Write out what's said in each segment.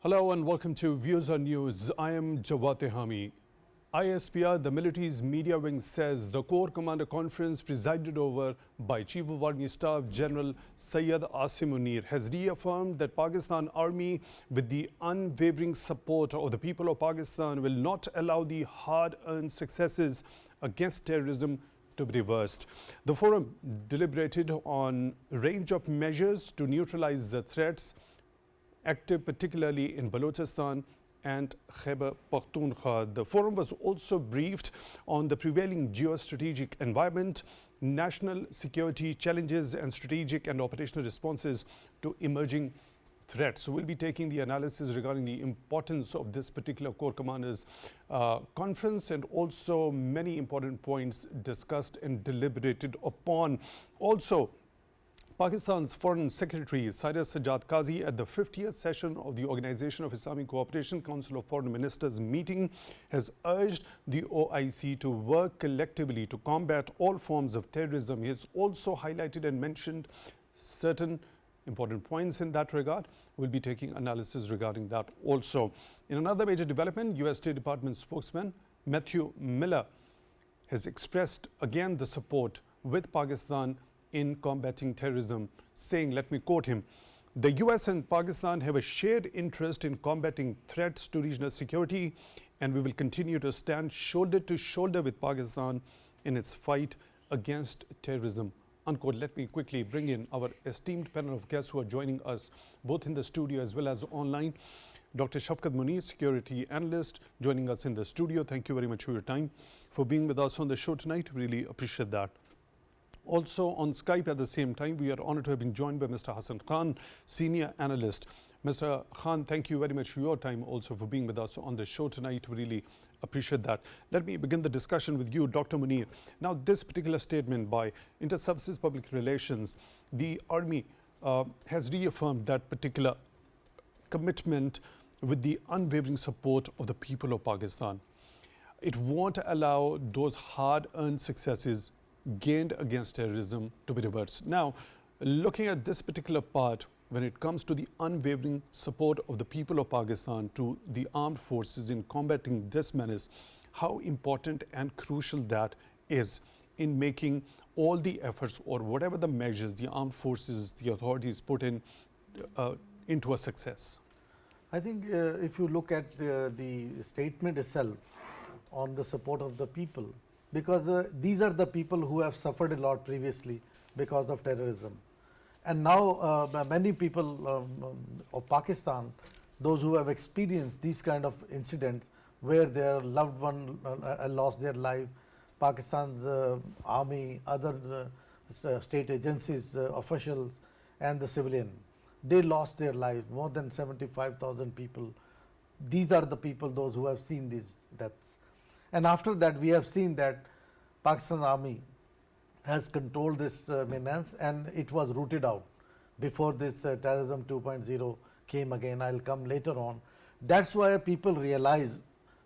Hello and welcome to Views on News. I am Jawad Tehami. ISPR, the military's media wing, says the Corps Commander Conference presided over by Chief of Army Staff General Syed Asim Munir has reaffirmed that Pakistan Army, with the unwavering support of the people of Pakistan, will not allow the hard-earned successes against terrorism to be reversed. The forum deliberated on a range of measures to neutralize the threats active particularly in Balochistan and Khyber Pakhtunkhwa. The forum was also briefed on the prevailing geostrategic environment, national security challenges and strategic and operational responses to emerging threats. So we'll be taking the analysis regarding the importance of this particular Corps Commanders conference and also many important points discussed and deliberated upon. Also, Pakistan's Foreign Secretary Cyrus Sajjad Qazi at the 50th session of the Organization of Islamic Cooperation Council of Foreign Ministers meeting has urged the OIC to work collectively to combat all forms of terrorism. He has also highlighted and mentioned certain important points in that regard. We'll be taking analysis regarding that also. In another major development, US State Department spokesman Matthew Miller has expressed again the support with Pakistan in combating terrorism, saying, let me quote him, "The US and Pakistan have a shared interest in combating threats to regional security, and we will continue to stand shoulder to shoulder with Pakistan in its fight against terrorism." Unquote. Let me quickly bring in our esteemed panel of guests who are joining us both in the studio as well as online. Dr. Shafqat Munir, security analyst, joining us in the studio. Thank you very much for your time, for being with us on the show tonight. Really appreciate that. Also on Skype at the same time, we are honored to have been joined by Mr. Hassan Khan, senior analyst. Mr. Khan, thank you very much for your time, also for being with us on the show tonight. We really appreciate that. Let me begin the discussion with you, Dr. Munir. Now, this particular statement by Inter-Services Public Relations, the Army has reaffirmed that particular commitment with the unwavering support of the people of Pakistan. It won't allow those hard-earned successes gained against terrorism to be reversed. Now, looking at this particular part, when it comes to the unwavering support of the people of Pakistan to the armed forces in combating this menace, how important and crucial that is in making all the efforts or whatever the measures the armed forces, the authorities put in into a success. I think if you look at the statement itself on the support of the people, because these are the people who have suffered a lot previously because of terrorism. And now many people of Pakistan, those who have experienced these kind of incidents where their loved one lost their life, Pakistan's army, other state agencies, officials and the civilian, they lost their lives, more than 75,000 people. These are the people, those who have seen these deaths. And after that, we have seen that Pakistan Army has controlled this menace and it was rooted out before this Terrorism 2.0 came again. I'll come later on. That's why people realize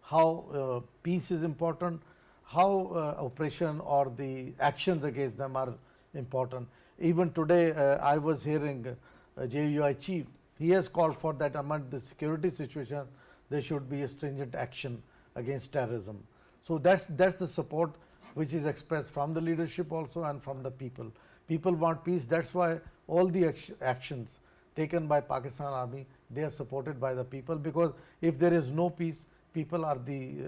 how peace is important, how oppression or the actions against them are important. Even today, I was hearing JUI chief, he has called for that among the security situation, there should be a stringent action against terrorism. So that's the support which is expressed from the leadership also and from the people. People want peace. That's why all the actions taken by Pakistan Army, they are supported by the people, because if there is no peace, people are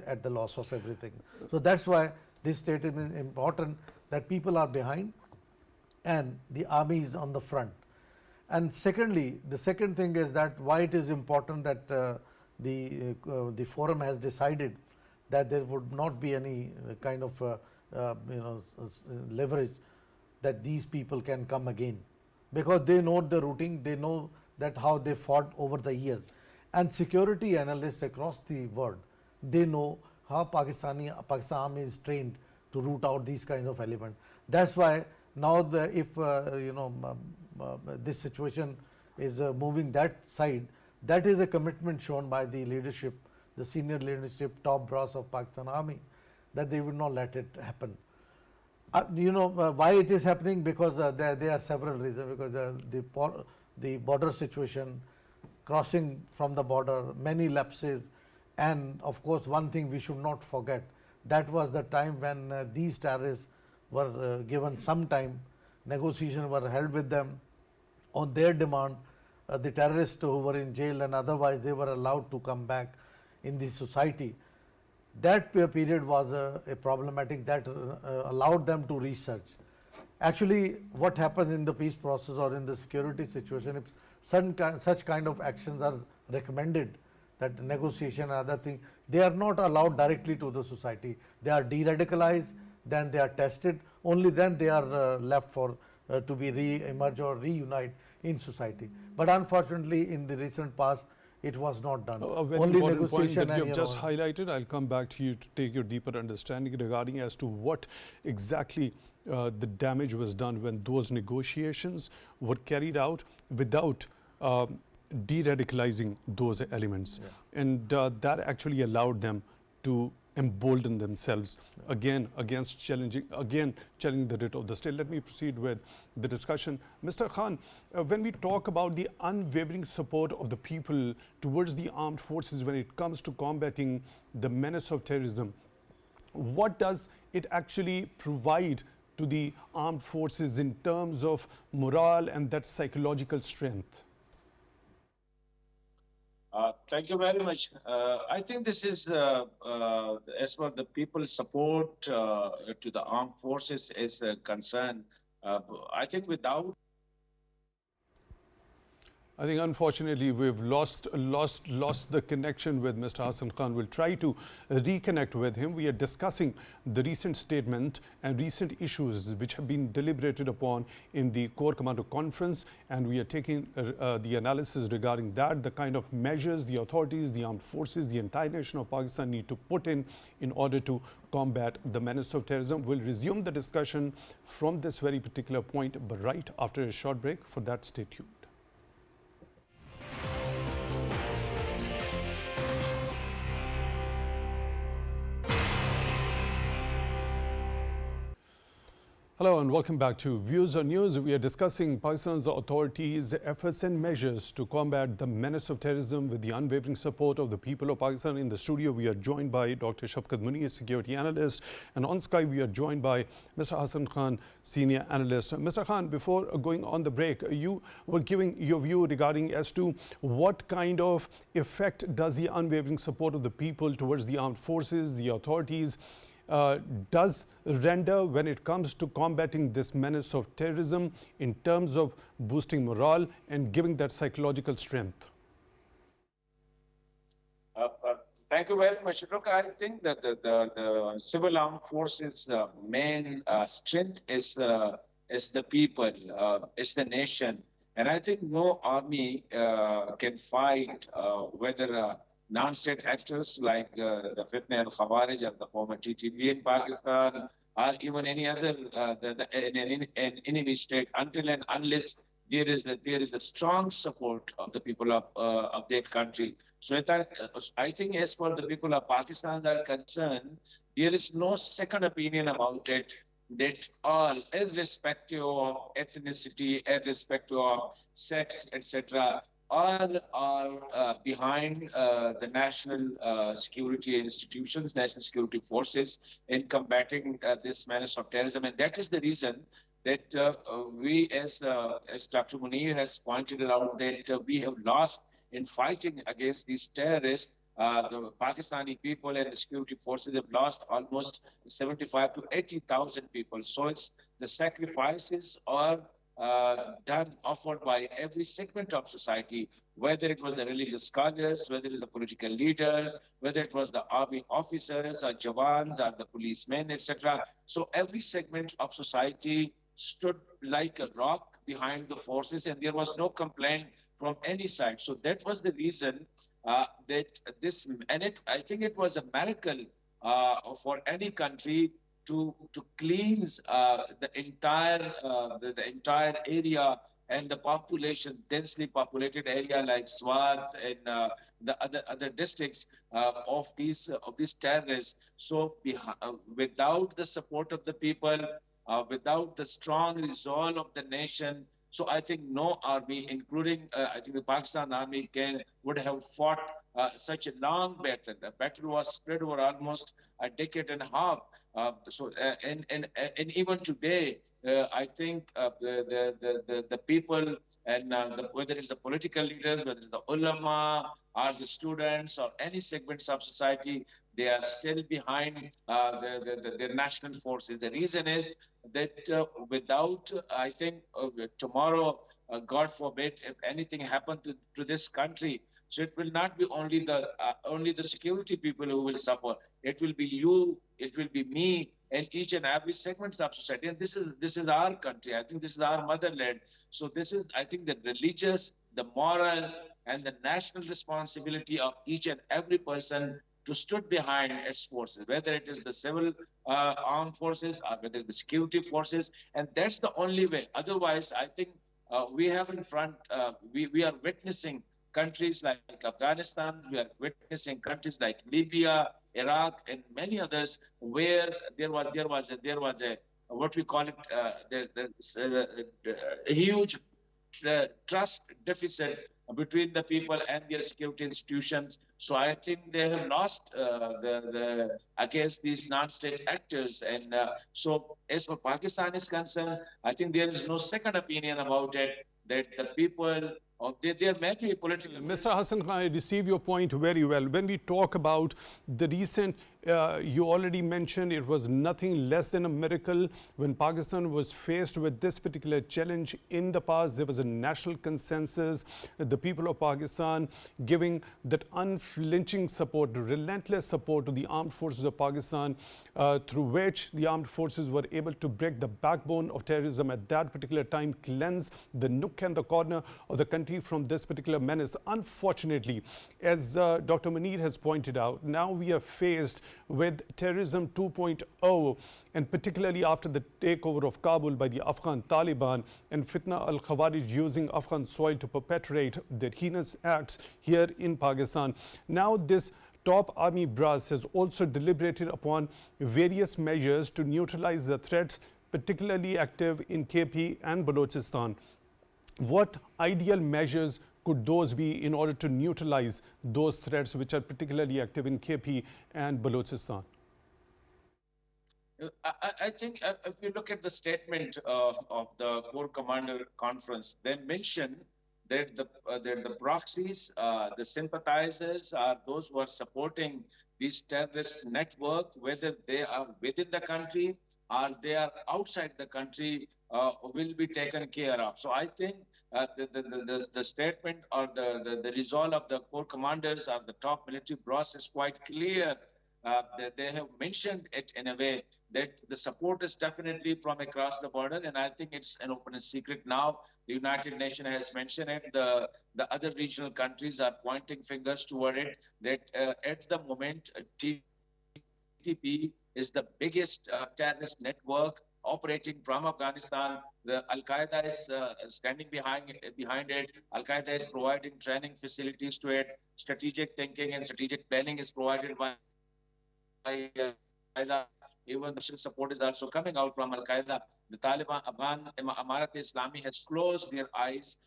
at the loss of everything. So that's why this statement is important, that people are behind and the army is on the front. And secondly, the second thing is that why it is important that the forum has decided that there would not be any kind of leverage that these people can come again, because they know the routing, they know that how they fought over the years. And security analysts across the world, they know how Pakistan Army is trained to root out these kinds of elements. That's why now if this situation is moving that side, that is a commitment shown by the leadership, the senior leadership, top brass of Pakistan Army, that they will not let it happen. Why it is happening? Because there are several reasons. Because the border situation, crossing from the border, many lapses, and of course one thing we should not forget, that was the time when these terrorists were given some time, negotiations were held with them on their demand. The terrorists who were in jail and otherwise they were allowed to come back in the society. That period was a problematic that allowed them to research. Actually, what happens in the peace process or in the security situation, if such kind of actions are recommended, that negotiation and other things, they are not allowed directly to the society. They are de-radicalized, then they are tested, only then they are left for to be re-emerge or reunite in society. But unfortunately, in the recent past, it was not done. A very Only important point negotiation that you and, have just highlighted. I'll come back to you to take your deeper understanding regarding as to what exactly the damage was done when those negotiations were carried out without de-radicalizing those elements. And that actually allowed them to embolden themselves again against challenging the writ of the state. Let me proceed with the discussion. Mr. Khan, when we talk about the unwavering support of the people towards the armed forces when it comes to combating the menace of terrorism, what does it actually provide to the armed forces in terms of morale and that psychological strength? Thank you very much. I think this is, as for the people's support to the armed forces is concerned. I think I think unfortunately we've lost the connection with Mr. Hassan Khan. We'll try to reconnect with him. We are discussing the recent statement and recent issues which have been deliberated upon in the Corps Commando Conference, and we are taking the analysis regarding that, the kind of measures the authorities, the armed forces, the entire nation of Pakistan need to put in order to combat the menace of terrorism. We'll resume the discussion from this very particular point, but right after a short break. For that, stay tuned. Hello and welcome back to Views on News. We are discussing Pakistan's authorities' efforts and measures to combat the menace of terrorism with the unwavering support of the people of Pakistan. In the studio, we are joined by Dr. Shafqat Munir, security analyst, and on Skype we are joined by Mr. Hassan Khan, senior analyst. Mr. Khan, before going on the break, you were giving your view regarding as to what kind of effect does the unwavering support of the people towards the armed forces, the authorities, does render when it comes to combating this menace of terrorism in terms of boosting morale and giving that psychological strength? Thank you very much. Look, I think that the civil armed forces' main strength is the people, is the nation. And I think no army can fight whether non-state actors like the Fitna and Khawarij and the former TTP in Pakistan, or even any other in any state, until and unless there is a strong support of the people of that country. So I think as far as the people of Pakistan are concerned, there is no second opinion about it. That all, irrespective of ethnicity, irrespective of sex, etc., all are behind the national security institutions, national security forces in combating this menace of terrorism. And that is the reason that we, as Dr. Munir has pointed out, that we have lost in fighting against these terrorists. The Pakistani people and the security forces have lost almost 75 to 80,000 people. So it's the sacrifices are offered by every segment of society, whether it was the religious scholars, whether it was the political leaders, whether it was the army officers or Jawans or the policemen, etc. So every segment of society stood like a rock behind the forces, and there was no complaint from any side. So that was the reason that this, and I think it was a miracle for any country to cleanse the entire area and the population, densely populated area like Swat and the other districts of these terrorists. So without the support of the people, without the strong resolve of the nation, So I think no army, including I think the Pakistan army, would have fought such a long battle. The battle was spread over almost a decade and a half. And even today, I think the people and whether it's the political leaders, whether it's the ulama or the students or any segments of society, they are still behind their national forces. The reason is that without, I think, tomorrow, God forbid, if anything happened to this country, so it will not be only the security people who will suffer. It will be you, it will be me, and each and every segment of society. And this is our country. I think this is our motherland. So this is, I think, the religious, the moral, and the national responsibility of each and every person to stood behind its forces, whether it is the civil armed forces or whether the security forces, and that's the only way. Otherwise, I think we have in front, we are witnessing countries like Afghanistan, we are witnessing countries like Libya, Iraq, and many others where there was a what we call it a huge trust deficit between the people and their security institutions. So I think they have lost against these non-state actors. And so as for Pakistan is concerned, I think there is no second opinion about it, that the people, there may be political. Mr. Hassan, I receive your point very well. When we talk about the recent, you already mentioned it was nothing less than a miracle. When Pakistan was faced with this particular challenge in the past, there was a national consensus. The people of Pakistan giving that unflinching support, relentless support to the armed forces of Pakistan, through which the armed forces were able to break the backbone of terrorism at that particular time, cleanse the nook and the corner of the country from this particular menace. Unfortunately, as Dr. Munir has pointed out, now we are faced with terrorism 2.0, and particularly after the takeover of Kabul by the Afghan Taliban and Fitna al-Khawarij using Afghan soil to perpetrate their heinous acts here in Pakistan. Now this top army brass has also deliberated upon various measures to neutralize the threats, particularly active in KP and Balochistan. What ideal measures could those be in order to neutralize those threats which are particularly active in KP and Balochistan? I think if you look at the statement of the Corps Commander Conference, they mention that the proxies, the sympathizers, are those who are supporting these terrorist network, whether they are within the country or they are outside the country, will be taken care of. So I think the statement or the resolve of the Corps commanders or the top military brass is quite clear. That they have mentioned it in a way that the support is definitely from across the border, and I think it's an open secret now. The United Nations has mentioned it. The other regional countries are pointing fingers toward it. That at the moment, TTP is the biggest terrorist network operating from Afghanistan. The Al Qaeda is standing behind it. Al Qaeda is providing training facilities to it. Strategic thinking and strategic planning is provided by Qaeda. Even the support is also coming out from Al Qaeda. The Taliban, Afghan Amarat Islami has closed their eyes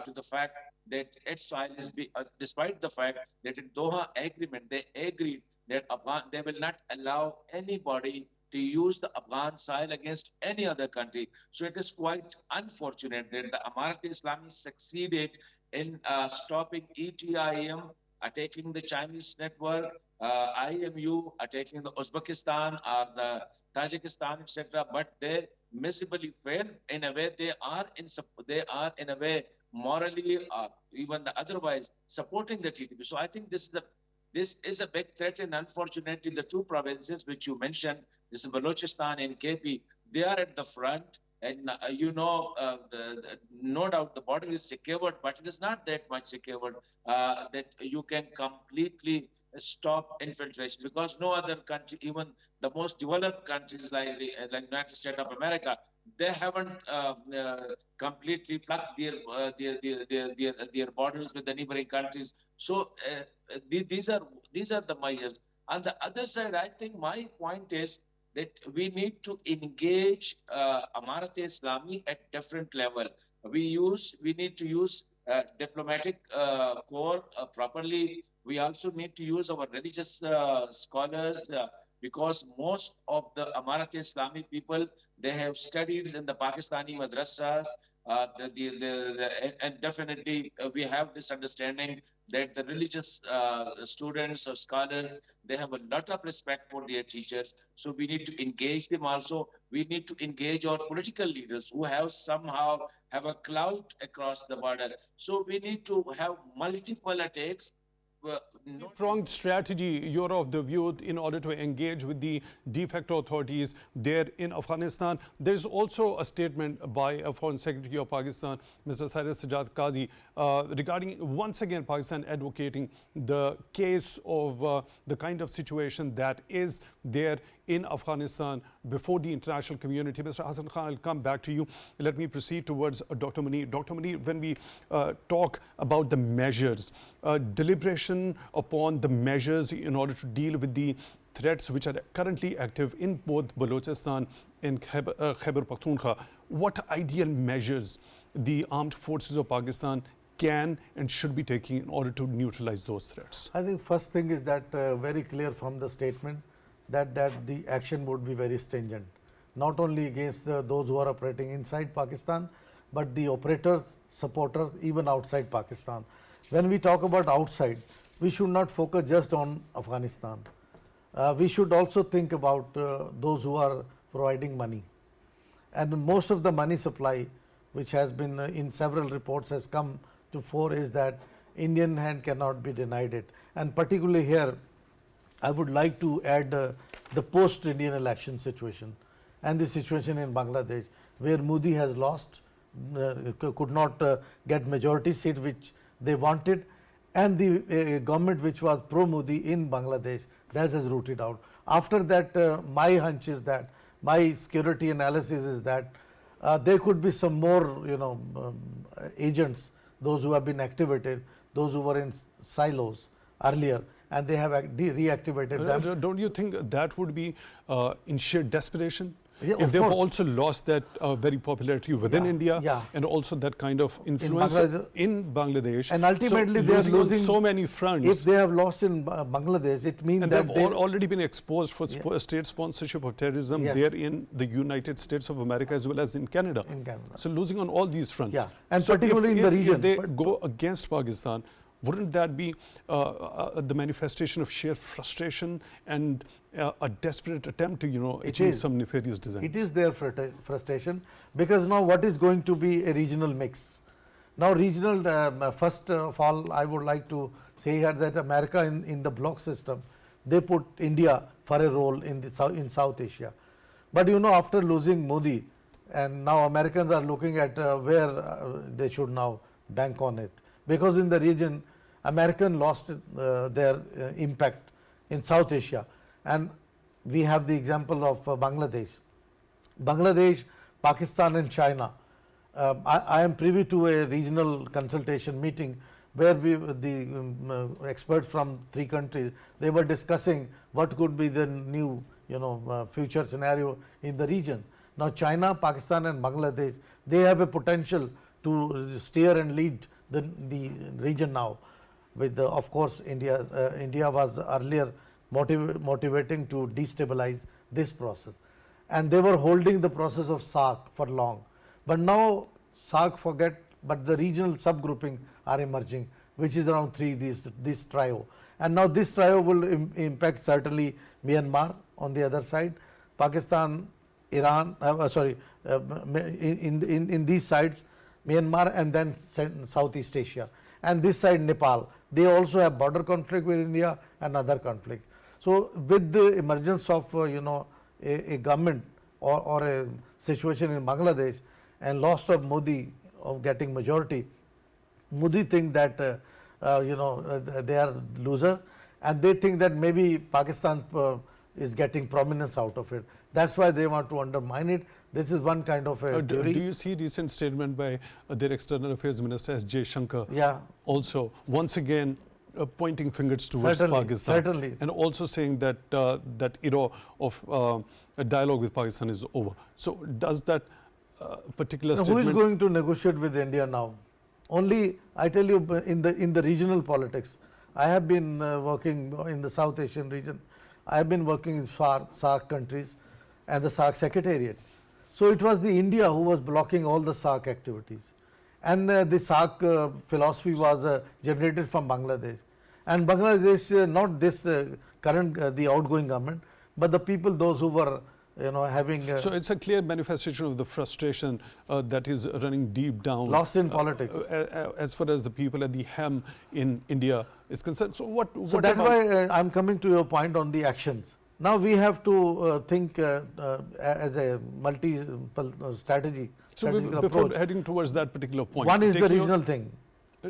to the fact that its soil is, despite the fact that in Doha Agreement, they agreed that they will not allow anybody to use the Afghan soil against any other country. So it is quite unfortunate that the Amarat Islami succeeded in stopping ETIM, attacking the Chinese network, IMU, attacking the Uzbekistan or the Tajikistan, etc. But they miserably failed. In a way, they are in a way morally, even otherwise, supporting the TTP. So I think this is a big threat, and unfortunately, the two provinces which you mentioned, this is Balochistan and KP, they are at the front. And no doubt the border is secured, but it is not that much secured that you can completely stop infiltration, because no other country, even the most developed countries like the United States of America, they haven't completely plugged their borders with the neighboring countries. So these are the measures. On the other side, I think my point is that we need to engage Amarat Islami at different level. we need to use diplomatic corps properly. We also need to use our religious scholars because most of the Amarat Islami people, they have studied in the Pakistani madrasas. And definitely we have this understanding that the religious students or scholars, they have a lot of respect for their teachers. So we need to engage them also. We need to engage our political leaders who have somehow have a clout across the border. So we need to have multiple attacks. Pronged strategy, you're of the view, in order to engage with the de facto authorities there in Afghanistan. There's also a statement by a Foreign Secretary of Pakistan, Mr. Cyrus Sajjad Qazi, regarding once again Pakistan advocating the case of the kind of situation that is there in Afghanistan before the international community. Mr. Hassan Khan, I'll come back to you. Let me proceed towards Dr. Munir. Dr. Munir, when we talk about the measures, deliberation upon the measures in order to deal with the threats which are currently active in both Balochistan and Khyber Pakhtunkhwa, what ideal measures the armed forces of Pakistan can and should be taking in order to neutralize those threats? I think first thing is that very clear from the statement that the action would be very stringent, not only against those who are operating inside Pakistan, but the operators, supporters, even outside Pakistan. When we talk about outside, we should not focus just on Afghanistan. We should also think about those who are providing money. And most of the money supply, which has been in several reports has come to fore, is that Indian hand cannot be denied it. And particularly here, I would like to add the post-Indian election situation and the situation in Bangladesh, where Modi has lost, could not get majority seat which they wanted, and the government which was pro-Modi in Bangladesh, that has rooted out. After that, my hunch is that, my security analysis is that there could be some more, agents, those who have been activated, those who were in silos earlier, and they have reactivated them. Don't you think that would be in sheer desperation? Yeah, if they've course. also lost that very popularity within India and also that kind of influence in Bangladesh, and ultimately so they are losing on losing so many fronts. If they have lost in Bangladesh, it means and that they've already been exposed for state sponsorship of terrorism Yes. there in the United States of America as well as in Canada. So losing on all these fronts. Yeah, and so particularly in the region. If they go against Pakistan, wouldn't that be the manifestation of sheer frustration and a desperate attempt to achieve some nefarious designs? It is their frustration, because now what is going to be a regional mix? Now regional, first of all, I would like to say here that America in the bloc system, they put India for a role in South Asia. But after losing Modi, and now Americans are looking at where they should now bank on it, because in the region, American lost their impact in South Asia, and we have the example of Bangladesh, Pakistan and China. I am privy to a regional consultation meeting where the experts from 3 countries, they were discussing what could be the new future scenario in the region. Now China, Pakistan and Bangladesh, they have a potential to steer and lead the region now. With of course India was earlier motivating to destabilize this process, and they were holding the process of SAARC for long. But now SAARC forget, but the regional subgrouping are emerging, which is around 3, this trio. And now this trio will impact certainly Myanmar on the other side, Pakistan, Iran, in these sides, Myanmar, and then Southeast Asia. And this side Nepal, they also have border conflict with India and other conflict. So with the emergence of a government or a situation in Bangladesh and loss of Modi of getting majority, Modi think that they are loser, and they think that maybe Pakistan is getting prominence out of it. That's why they want to undermine it. This is one kind of a theory. Do you see recent statement by their External Affairs Minister S.J. Shankar? Yeah. Also, once again, pointing fingers towards Pakistan. Certainly. And also saying that that era of a dialogue with Pakistan is over. So does that particular Now, who is statement. going to negotiate with India now? Only, I tell you, in the regional politics, I have been working in the South Asian region. I have been working in SAARC countries and the SAARC Secretariat. So it was the India who was blocking all the SAARC activities. And the SAARC philosophy was generated from Bangladesh. And Bangladesh, not this current, the outgoing government, but the people, those who were having So it's a clear manifestation of the frustration that is running deep down. lost in politics. As far as the people at the hem in India is concerned. So what That's about, why I'm coming to your point on the actions. Now we have to think as a strategy. so strategical before approach. heading towards that particular point. One is the taking your- regional thing.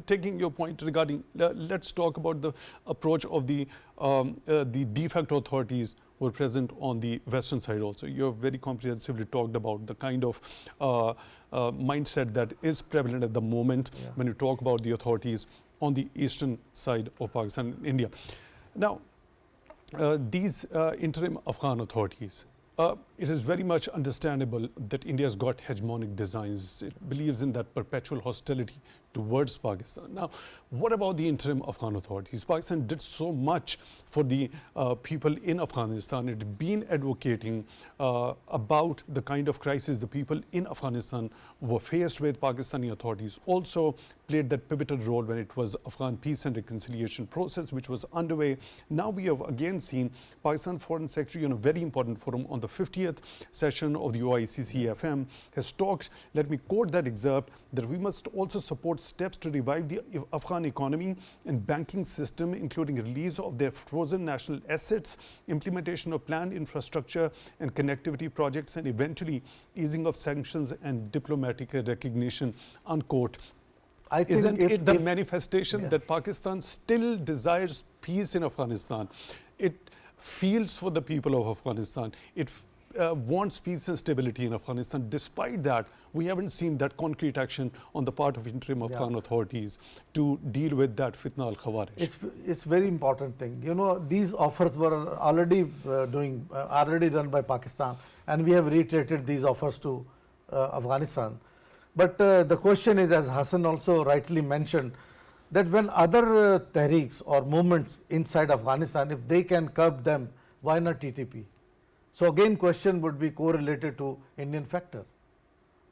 Taking your point regarding, let's talk about the approach of the de facto authorities who are present on the western side also. You have very comprehensively talked about the kind of mindset that is prevalent at the moment when you talk about the authorities on the eastern side of Pakistan and India. Now, these interim Afghan authorities, it is very much understandable that India has got hegemonic designs. It believes in that perpetual hostility towards Pakistan. Now, what about the interim Afghan authorities? Pakistan did so much for the people in Afghanistan. It had been advocating about the kind of crisis the people in Afghanistan were faced with. Pakistani authorities also played that pivotal role when it was Afghan peace and reconciliation process which was underway. Now we have again seen Pakistan Foreign Secretary on a very important forum on the 50th session of the OICC-FM has talked, let me quote that excerpt, that we must also support steps to revive the Afghan economy and banking system, including release of their frozen national assets, implementation of planned infrastructure and connectivity projects, and eventually easing of sanctions and diplomatic recognition, unquote. I think Isn't if it the if- manifestation that Pakistan still desires peace in Afghanistan? It feels for the people of Afghanistan. It wants peace and stability in Afghanistan. Despite that, we haven't seen that concrete action on the part of interim Afghan authorities to deal with that fitna al-Khawarij. It's very important thing. You know, these offers were already already done by Pakistan, and we have reiterated these offers to Afghanistan. But the question is, as Hassan also rightly mentioned, that when other tahriks or movements inside Afghanistan, if they can curb them, why not TTP? So again, question would be correlated to Indian factor,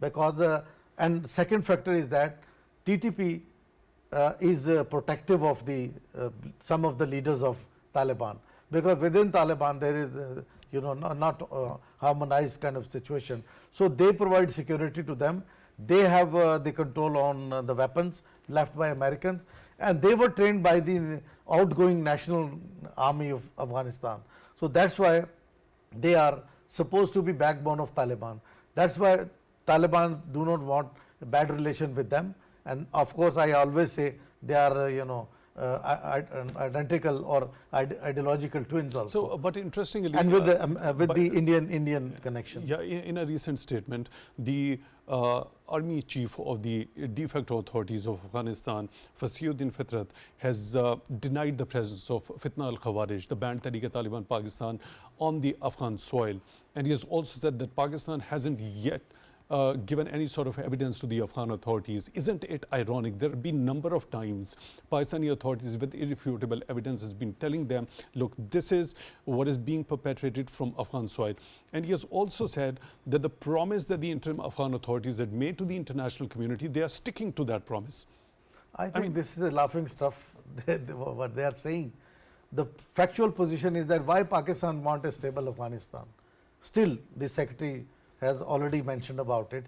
because and second factor is that TTP is protective of the some of the leaders of Taliban, because within Taliban there is not harmonized kind of situation. So they provide security to them. They have the control on the weapons left by Americans, and they were trained by the outgoing National Army of Afghanistan. So that's why they are supposed to be backbone of Taliban. That's why Taliban do not want a bad relation with them. And of course, I always say they are, identical or ideological twins also. So, but interestingly, And with the Indian connection. Yeah, in a recent statement, the army chief of the de facto authorities of Afghanistan, Fasiyuddin Fitrat, has denied the presence of Fitna al-Khawarij, the banned Tehrik-e-Taliban Pakistan, on the Afghan soil. And he has also said that Pakistan hasn't yet given any sort of evidence to the Afghan authorities. Isn't it ironic? There have been a number of times Pakistani authorities with irrefutable evidence has been telling them, look, this is what is being perpetrated from Afghan soil. And he has also said that the promise that the interim Afghan authorities had made to the international community, they are sticking to that promise. I think this is a laughing stuff, what they are saying. The factual position is that why Pakistan want a stable Afghanistan. Still, the secretary has already mentioned about it.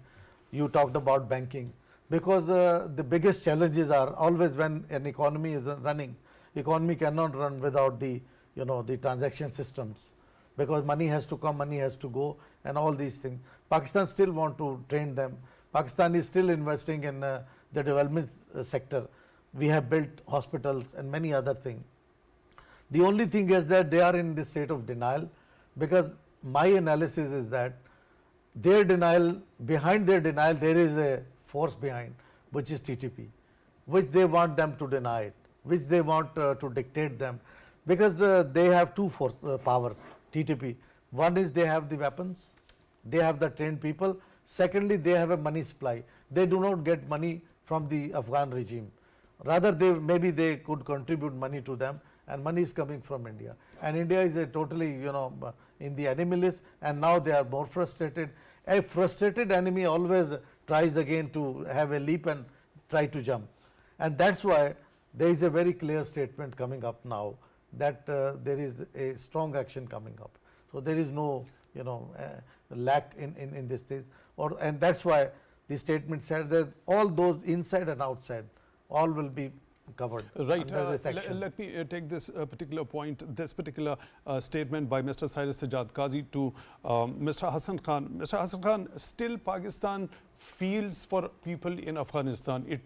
You talked about banking, because the biggest challenges are always when an economy is running. Economy cannot run without the the transaction systems, because money has to come, money has to go, and all these things. Pakistan still want to train them. Pakistan is still investing in the development sector. We have built hospitals and many other things. The only thing is that they are in this state of denial, because my analysis is that their denial, behind their denial, there is a force behind, which is TTP, which they want them to deny it, which they want to dictate them, because they have two powers, TTP. One is they have the weapons, they have the trained people, Secondly, they have a money supply. They do not get money from the Afghan regime. Rather, maybe they could contribute money to them, and money is coming from India. And India is a totally, in the enemy list, and now they are more frustrated. A frustrated enemy always tries again to have a leap and try to jump. And that's why there is a very clear statement coming up now that there is a strong action coming up. So there is no, lack in this thing. And that's why the statement said that all those inside and outside, all will be covered. Right. Let me take this particular point, this particular statement by Mr. Cyrus Sajjad Qazi to Mr. Hassan Khan. Mr. Hassan Khan, still Pakistan feels for people in Afghanistan. It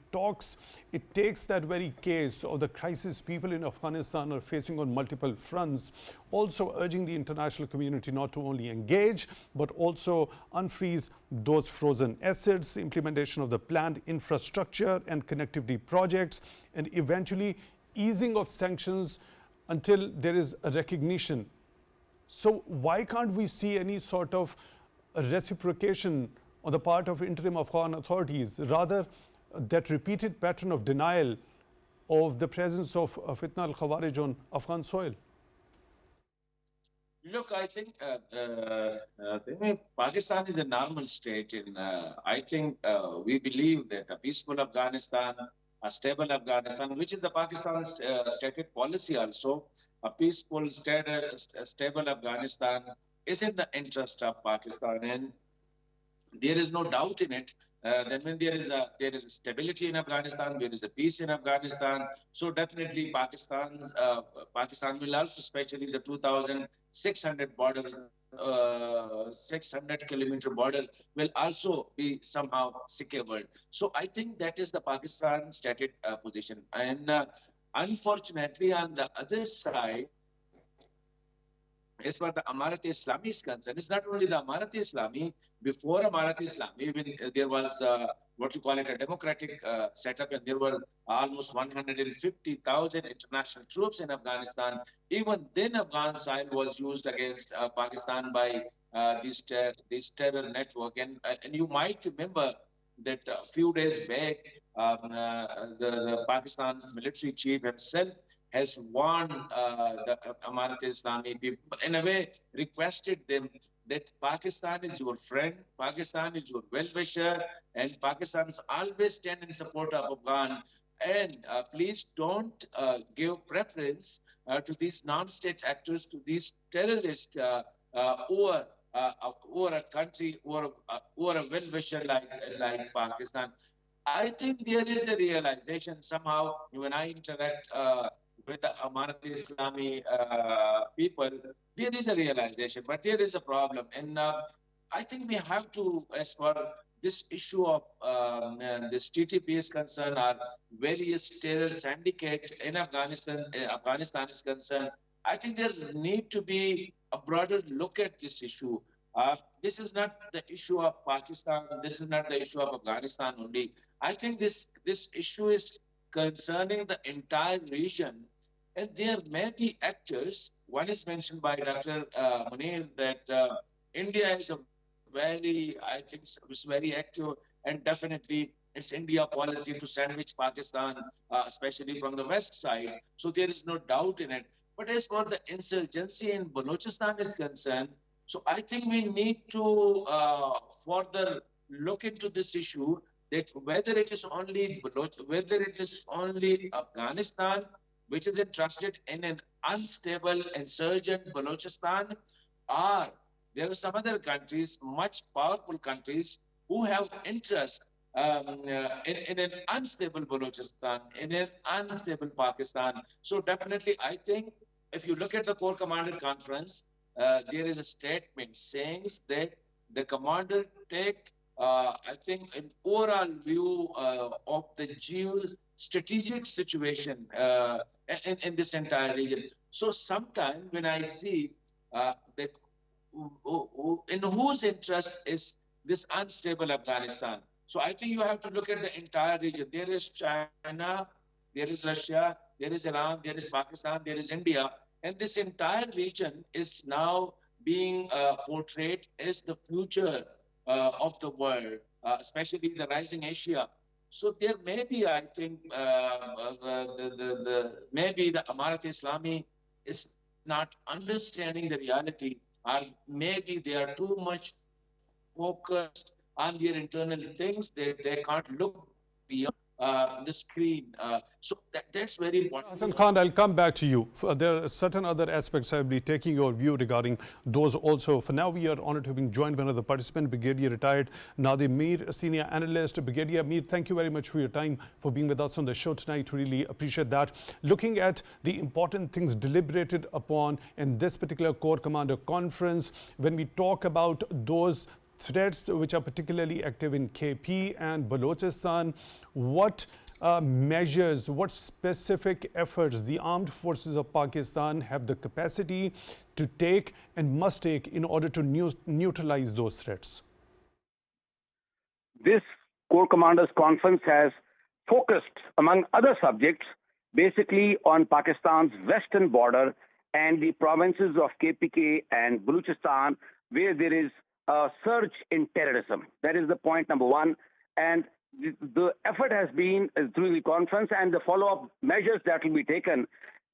takes that very case of the crisis people in Afghanistan are facing on multiple fronts, also urging the international community not to only engage, but also unfreeze those frozen assets, implementation of the planned infrastructure and connectivity projects, and eventually easing of sanctions until there is a recognition. So why can't we see any sort of reciprocation on the part of interim Afghan authorities, rather that repeated pattern of denial of the presence of Fitna al-Khawarij on Afghan soil? Look, I think Pakistan is a normal state. I think we believe that a peaceful Afghanistan, a stable Afghanistan, which is the Pakistan's stated policy also, a peaceful, stable Afghanistan is in the interest of Pakistan, and there is no doubt in it. Then when there is a stability in Afghanistan, there is a peace in Afghanistan. So definitely Pakistan will also, especially the 2,600 border, 600-kilometer border, will also be somehow secured. So I think that is the Pakistan stated position. And unfortunately, on the other side, as far as the Amarat-e-Islami is concerned, it's not only the Amarat-e-Islami. Before Amarat-e-Islami, even there was what you call it a democratic setup, and there were almost 150,000 international troops in Afghanistan. Even then, Afghan side was used against Pakistan by this terror network. And you might remember that a few days back, the Pakistan's military chief himself has warned the Amarat-e-Islami people, in a way requested them that Pakistan is your friend, Pakistan is your well-wisher, and Pakistan's always stand in support of Afghan. And please don't give preference to these non-state actors, to these terrorists over a country, or a well-wisher like Pakistan. I think there is a realization somehow when I interact with the Amarat-e-Islami people, there is a realization, but there is a problem. And I think we have to, as far this issue of this TTP is concerned, or various terror syndicate in Afghanistan is concerned, I think there need to be a broader look at this issue. This is not the issue of Pakistan. This is not the issue of Afghanistan only. I think this issue is concerning the entire region. And there may be actors. One is mentioned by Dr. Munir that India is I think, is very active, and definitely it's India policy to sandwich Pakistan, especially from the west side. So there is no doubt in it. But as for the insurgency in Balochistan is concerned, so I think we need to further look into this issue, that whether it is only Afghanistan which is interested in an unstable insurgent Balochistan, or there are some other countries, much powerful countries, who have interest in an unstable Balochistan, in an unstable Pakistan. So definitely, I think if you look at the Corps Commander Conference, there is a statement saying that the commander take, I think, an overall view of the geostrategic situation in this entire region. So sometime when I see that in whose interest is this unstable Afghanistan, so I think you have to look at the entire region. There is China, there is Russia, there is Iran, there is Pakistan, there is India, and this entire region is now being portrayed as the future of the world, especially the rising Asia. So there may be, I think, maybe the Amarat Islami is not understanding the reality, or maybe they are too much focused on their internal things. They can't look beyond the screen. So that's very important. Hassan Khan, I'll come back to you. There are certain other aspects I'll be taking your view regarding those also. For now, we are honored to be joined by another participant, Brigadier Retired Nadir Mir, Senior Analyst. Brigadier Mir, thank you very much for your time, for being with us on the show tonight. Really appreciate that. Looking at the important things deliberated upon in this particular Corps Commander Conference, when we talk about those threats which are particularly active in KP and Balochistan, what measures, what specific efforts the armed forces of Pakistan have the capacity to take and must take in order to neutralize those threats? This Corps Commanders Conference has focused, among other subjects, basically on Pakistan's western border and the provinces of KPK and Balochistan, where there is a surge in terrorism. That is the point number one. And the effort has been through the conference and the follow-up measures that will be taken,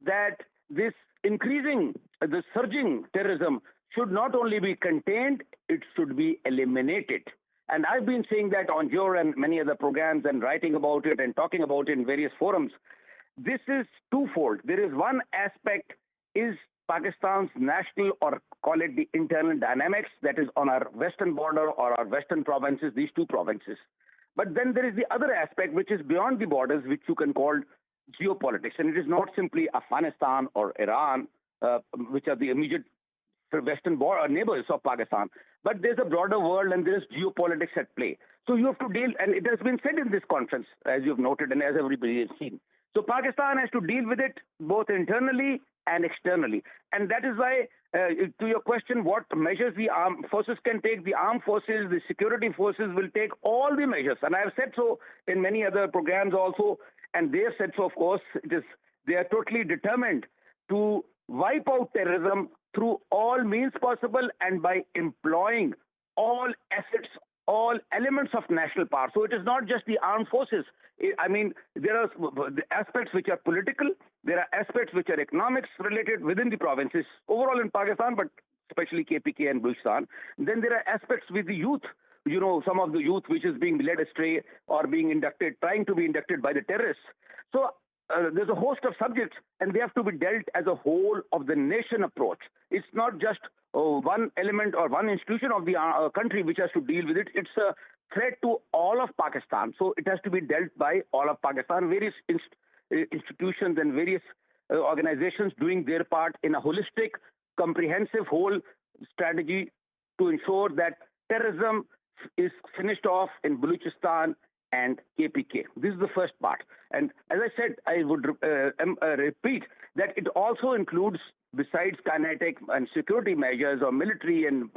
that this the surging terrorism should not only be contained, it should be eliminated. And I've been saying that on your and many other programs and writing about it and talking about it in various forums. This is twofold. There is one aspect is Pakistan's national, or call it the internal dynamics, that is on our western border or our western provinces, these two provinces. But then there is the other aspect which is beyond the borders, which you can call geopolitics. And it is not simply Afghanistan or Iran, which are the immediate western neighbors of Pakistan. But there's a broader world and there is geopolitics at play. So you have to deal, and it has been said in this conference, as you've noted and as everybody has seen. So Pakistan has to deal with it both internally and externally. And that is why, to your question, what measures the armed forces can take, the armed forces, the security forces will take all the measures. And I have said so in many other programs also, and they have said so, of course, they are totally determined to wipe out terrorism through all means possible and by employing all assets, all elements of national power. So it is not just the armed forces. I mean, there are aspects which are political, there are aspects which are economics related within the provinces, overall in Pakistan, but especially KPK and Balochistan. Then there are aspects with the youth, you know, some of the youth which is being led astray or being inducted, trying to be inducted by the terrorists. So there's a host of subjects, and they have to be dealt as a whole of the nation approach. It's not just one element or one institution of the country which has to deal with it. It's a threat to all of Pakistan. So it has to be dealt by all of Pakistan, various institutions and various organizations doing their part in a holistic, comprehensive whole strategy to ensure that terrorism is finished off in Balochistan and KPK. This is the first part. And as I said, I would repeat that it also includes, besides kinetic and security measures or military and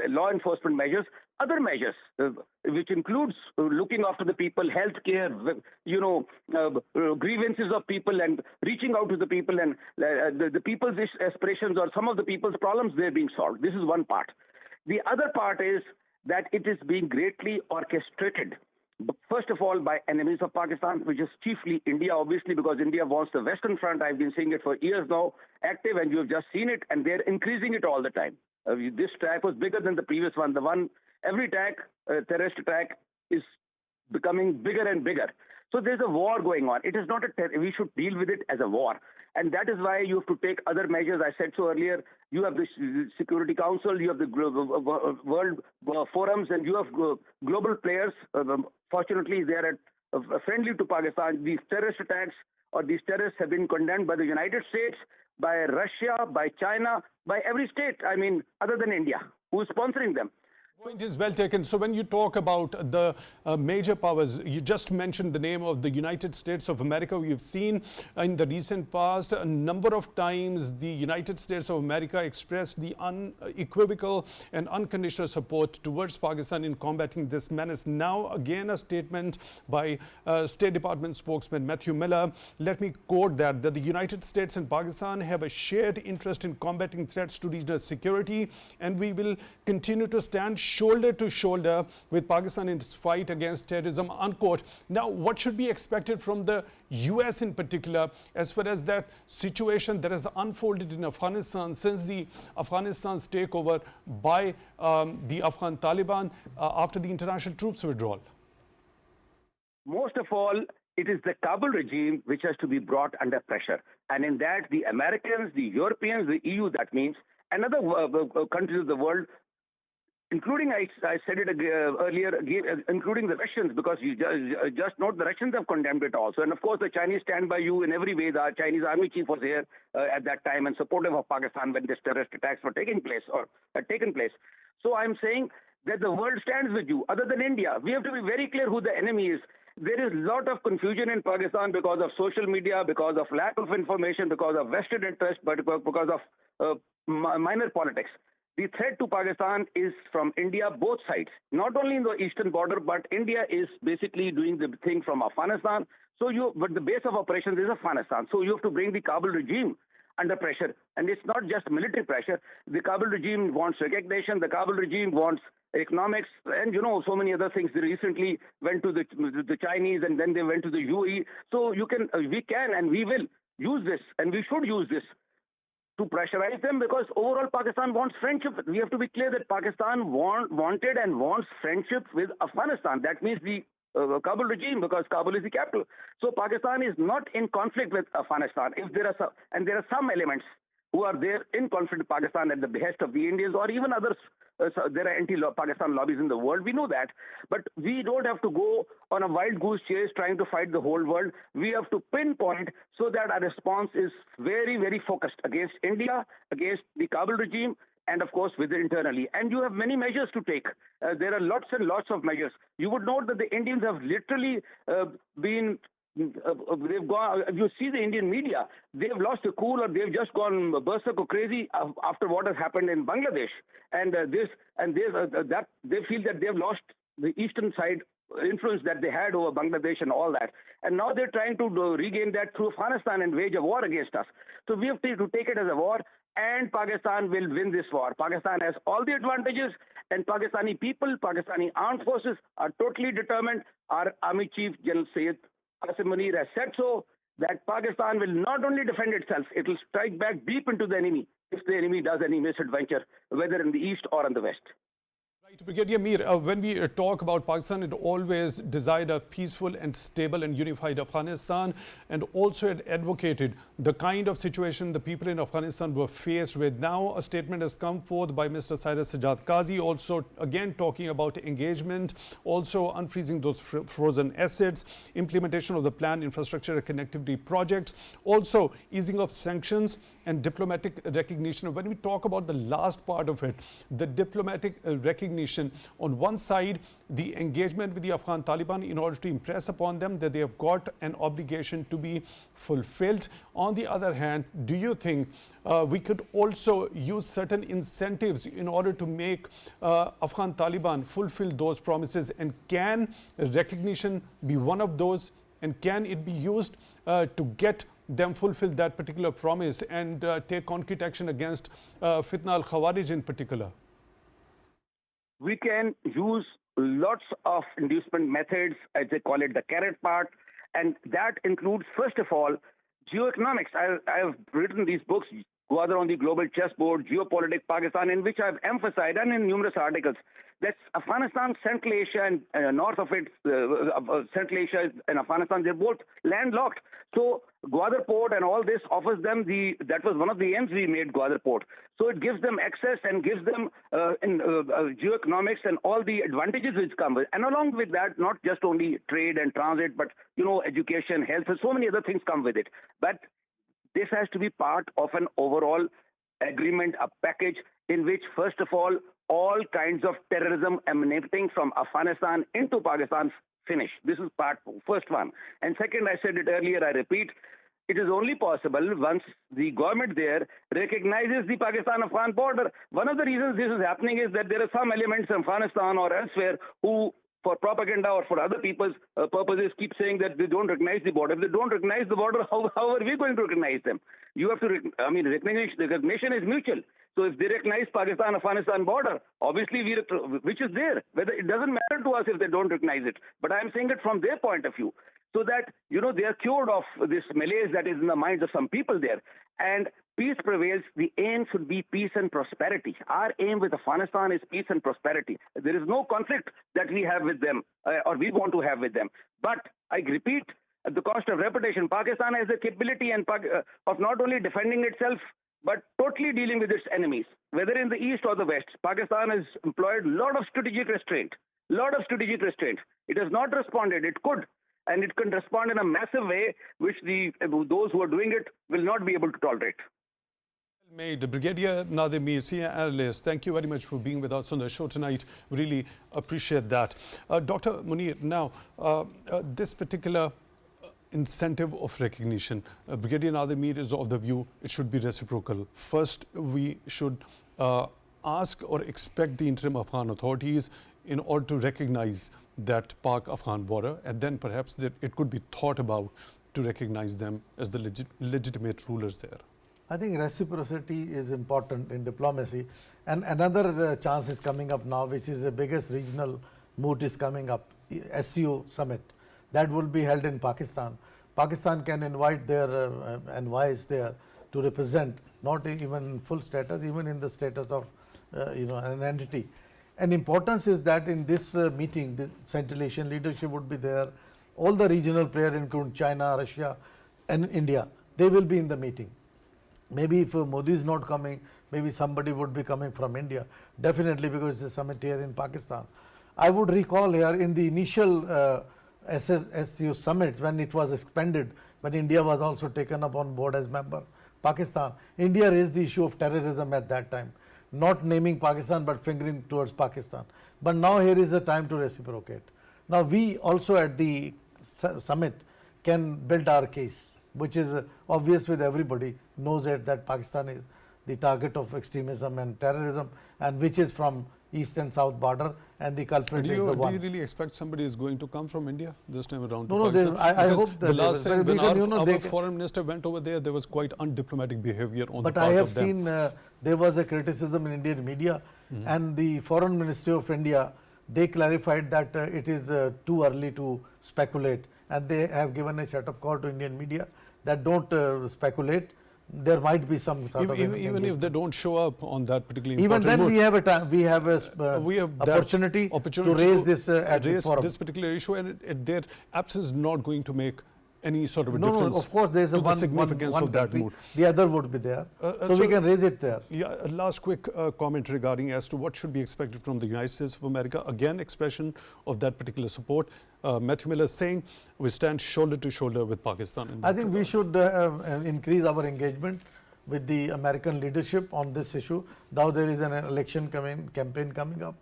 law enforcement measures, other measures, which includes looking after the people, healthcare, grievances of people and reaching out to the people and the people's aspirations or some of the people's problems, they're being solved. This is one part. The other part is that it is being greatly orchestrated. First of all, by enemies of Pakistan, which is chiefly India, obviously, because India wants the Western Front. I've been saying it for years now, active, and you have just seen it, and they're increasing it all the time. This attack was bigger than the previous one. Every attack, terrorist attack, is becoming bigger and bigger. So there's a war going on. It is not we should deal with it as a war. And that is why you have to take other measures. I said so earlier, you have the Security Council, you have the world forums, and you have global players. Fortunately, they are friendly to Pakistan. These terrorist attacks or these terrorists have been condemned by the United States, by Russia, by China, by every state, I mean, other than India, who is sponsoring them. Point is well taken. So when you talk about the major powers, you just mentioned the name of the United States of America. We have seen in the recent past a number of times the United States of America expressed the unequivocal and unconditional support towards Pakistan in combating this menace. Now again a statement by State Department spokesman Matthew Miller. Let me quote that the United States and Pakistan have a shared interest in combating threats to regional security, and we will continue to stand shoulder to shoulder with Pakistan in its fight against terrorism, unquote. Now, what should be expected from the US in particular as far as that situation that has unfolded in Afghanistan since the Afghanistan's takeover by the Afghan Taliban after the international troops withdrawal? Most of all, it is the Kabul regime which has to be brought under pressure. And in that, the Americans, the Europeans, the EU, that means, and other countries of the world, including, I said it earlier, including the Russians, because you just note the Russians have condemned it also. And of course, the Chinese stand by you in every way. The Chinese army chief was here at that time and supportive of Pakistan when these terrorist attacks were taking place or had taken place. So I'm saying that the world stands with you. Other than India, we have to be very clear who the enemy is. There is a lot of confusion in Pakistan because of social media, because of lack of information, because of vested interest, but because of minor politics. The threat to Pakistan is from India, both sides, not only in the eastern border, but India is basically doing the thing from Afghanistan. But the base of operations is Afghanistan. So you have to bring the Kabul regime under pressure. And it's not just military pressure. The Kabul regime wants recognition. The Kabul regime wants economics, and so many other things. They recently went to the Chinese, and then they went to the UAE. So we can and we will use this, and we should use this to pressurize them, because overall Pakistan wants friendship. We have to be clear that Pakistan wanted and wants friendship with Afghanistan. That means the Kabul regime, because Kabul is the capital. So Pakistan is not in conflict with Afghanistan. There are some elements who are there in conflict with Pakistan at the behest of the Indians or even others. There are anti-Pakistan lobbies in the world. We know that. But we don't have to go on a wild goose chase trying to fight the whole world. We have to pinpoint so that our response is very, very focused against India, against the Kabul regime, and of course with it internally. And you have many measures to take. There are lots and lots of measures. You would note that the Indians have literally been they've gone. You see the Indian media; they've lost the cool, or they've just gone berserk or crazy after what has happened in Bangladesh. And that they feel that they've lost the eastern side influence that they had over Bangladesh and all that. And now they're trying to regain that through Afghanistan and wage a war against us. So we have to take it as a war, and Pakistan will win this war. Pakistan has all the advantages, and Pakistani people, Pakistani armed forces are totally determined. Our Army Chief General Shafqat Munir has said so, that Pakistan will not only defend itself, it will strike back deep into the enemy if the enemy does any misadventure, whether in the east or in the west. Right, Brigadier Mir, when we talk about Pakistan, it always desired a peaceful and stable and unified Afghanistan, and also it advocated the kind of situation the people in Afghanistan were faced with. Now, a statement has come forth by Mr. Cyrus Sajjad Qazi, also again talking about engagement, also unfreezing those frozen assets, implementation of the planned infrastructure and connectivity projects, also easing of sanctions and diplomatic recognition. When we talk about the last part of it, the diplomatic recognition, on one side, the engagement with the Afghan Taliban in order to impress upon them that they have got an obligation to be fulfilled. On the other hand, do you think we could also use certain incentives in order to make Afghan Taliban fulfill those promises? And can recognition be one of those? And can it be used to get them fulfill that particular promise and take concrete action against Fitna al-Khawarij in particular? We can use lots of inducement methods, as they call it, the carrot part, and that includes, first of all, geoeconomics. I have written these books, Jawad on the Global Chessboard, Geopolitics Pakistan, in which I have emphasized, and in numerous articles, that Afghanistan, Central Asia, and north of it, Central Asia and Afghanistan, they're both landlocked. So Gwadar Port and all this offers them that was one of the aims we made, Gwadar Port. So it gives them access and gives them geoeconomics and all the advantages which come with. And along with that, not just only trade and transit, but education, health, and so many other things come with it. But this has to be part of an overall agreement, a package in which, first of all kinds of terrorism emanating from Afghanistan into Pakistan finish. This is first one. And second, I said it earlier, I repeat, it is only possible once the government there recognizes the Pakistan-Afghan border. One of the reasons this is happening is that there are some elements in Afghanistan or elsewhere who, for propaganda or for other people's purposes, keep saying that they don't recognize the border. If they don't recognize the border, how are we going to recognize them? You have to, recognition is mutual. So if they recognize Pakistan-Afghanistan border, obviously which is there, whether it doesn't matter to us if they don't recognize it. But I'm saying it from their point of view, so that, they are cured of this malaise that is in the minds of some people there. And peace prevails. The aim should be peace and prosperity. Our aim with Afghanistan is peace and prosperity. There is no conflict that we have with them or we want to have with them. But I repeat, at the cost of reputation, Pakistan has the capability of not only defending itself, but totally dealing with its enemies, whether in the east or the west. Pakistan has employed a lot of strategic restraint. It has not responded. It could, and it can respond in a massive way, which those who are doing it will not be able to tolerate. Made. Brigadier Nadir Mir, senior analyst, thank you very much for being with us on the show tonight. Really appreciate that. Dr. Munir, now this particular incentive of recognition, Brigadier Nadir Mir is of the view it should be reciprocal. First, we should ask or expect the interim Afghan authorities in order to recognize that Pak-Afghan border, and then perhaps that it could be thought about to recognize them as the legitimate rulers there. I think reciprocity is important in diplomacy. And another chance is coming up now, which is the biggest regional moot is coming up, SCO summit. That will be held in Pakistan. Pakistan can invite their envoys there to represent, not even full status, even in the status of an entity. And importance is that in this meeting, the Central Asian leadership would be there. All the regional players, including China, Russia, and India, they will be in the meeting. Maybe if Modi is not coming, maybe somebody would be coming from India, definitely, because it's a summit here in Pakistan. I would recall here in the initial SCO summits, when it was expanded, when India was also taken up on board as member, Pakistan, India raised the issue of terrorism at that time, not naming Pakistan but fingering towards Pakistan. But now here is the time to reciprocate. Now we also at the summit can build our case, which is obvious with everybody, knows that Pakistan is the target of extremism and terrorism, and which is from east and south border, and the culprit is the one. Do you really expect somebody is going to come from India this time around? No, I hope that the last time when our foreign minister went over there was quite undiplomatic behavior on the part of them. But I have seen there was a criticism in Indian media, and the foreign ministry of India, they clarified that it is too early to speculate, and they have given a shut-up call to Indian media that don't speculate. There might be some sort of even if they don't show up on that particularly even then mood, we have a time, we have opportunity to raise this at the forum. This particular issue, and their absence is not going to make any sort of a no, difference. No, of course there is one significance of that mood. The other would be there, so we can raise it there. Yeah, a last quick comment regarding as to what should be expected from the United States of America. Again, expression of that particular support. Matthew Miller saying we stand shoulder to shoulder with Pakistan. I think we should increase our engagement with the American leadership on this issue. Now there is an election campaign coming up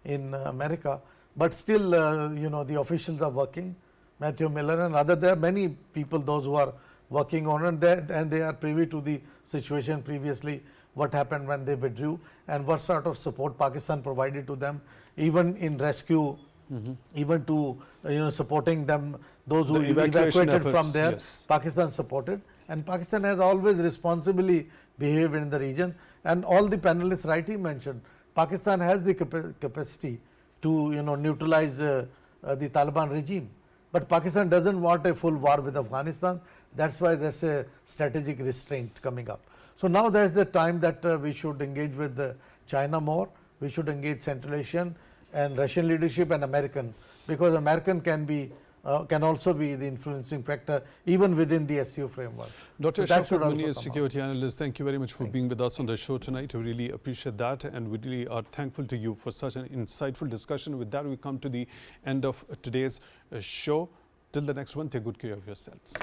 in America, but still the officials are working. Matthew Miller and other, there are many people, those who are working on it, and they are privy to the situation previously, what happened when they withdrew, and what sort of support Pakistan provided to them, even in rescue, even to supporting them, those who evacuated efforts, from there, yes. Pakistan supported, and Pakistan has always responsibly behaved in the region, and all the panelists rightly mentioned, Pakistan has the capacity to neutralize the Taliban regime. But Pakistan doesn't want a full war with Afghanistan. That's why there's a strategic restraint coming up. So now there's the time that we should engage with China more. We should engage Central Asian and Russian leadership and Americans, because American can also be the influencing factor even within the SCO framework. Dr. Shafqat Munir, security analyst, thank you very much for being with us on the show tonight. We really appreciate that, and we really are thankful to you for such an insightful discussion. With that, we come to the end of today's show. Till the next one, take good care of yourselves.